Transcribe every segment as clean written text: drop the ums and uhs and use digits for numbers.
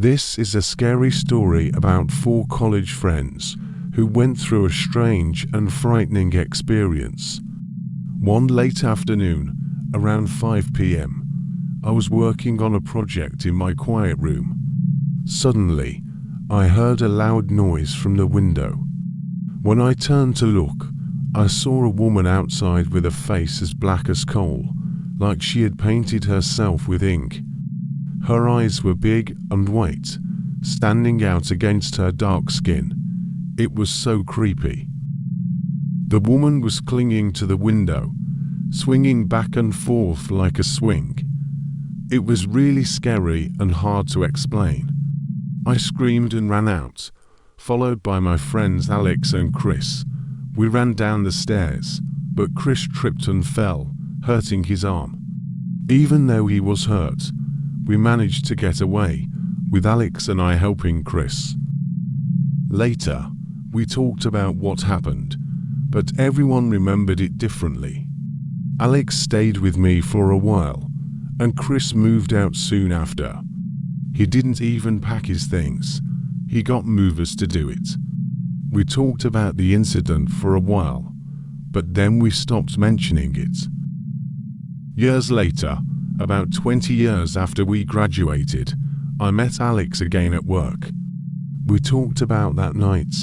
This is a scary story about 4 college friends who went through a strange and frightening experience. One late afternoon, around 5 p.m., I was working on a project in my quiet room. Suddenly, I heard a loud noise from the window. When I turned to look, I saw a woman outside with a face as black as coal, like she had painted herself with ink. Her eyes were big and white, standing out against her dark skin. It was so creepy. The woman was clinging to the window, swinging back and forth like a swing. It was really scary and hard to explain. I screamed and ran out, followed by my friends Alex and Chris. We ran down the stairs, but Chris tripped and fell, hurting his arm. Even though he was hurt, we managed to get away, with Alex and I helping Chris. Later, we talked about what happened, but everyone remembered it differently. Alex stayed with me for a while, and Chris moved out soon after. He didn't even pack his things. He got movers to do it. We talked about the incident for a while, but then we stopped mentioning it. Years later, about 20 years after we graduated, I met Alex again at work. We talked about that night,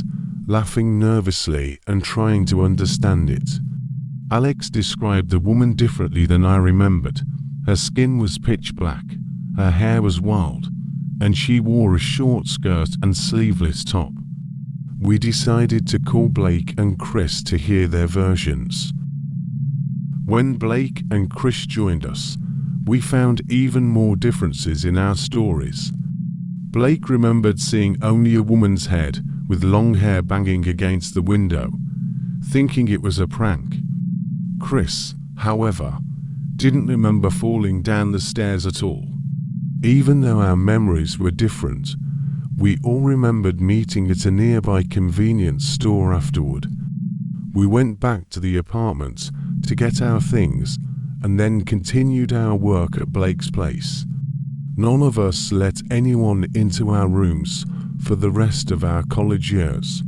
laughing nervously and trying to understand it. Alex described the woman differently than I remembered. Her skin was pitch black, her hair was wild, and she wore a short skirt and sleeveless top. We decided to call Blake and Chris to hear their versions. When Blake and Chris joined us, we found even more differences in our stories. Blake remembered seeing only a woman's head with long hair banging against the window, thinking it was a prank. Chris, however, didn't remember falling down the stairs at all. Even though our memories were different, we all remembered meeting at a nearby convenience store afterward. We went back to the apartment to get our things and then continued our work at Blake's place. None of us let anyone into our rooms for the rest of our college years.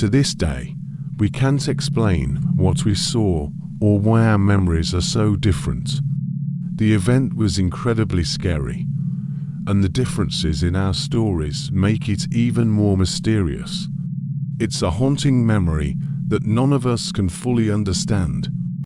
To this day, we can't explain what we saw or why our memories are so different. The event was incredibly scary, and the differences in our stories make it even more mysterious. It's a haunting memory that none of us can fully understand,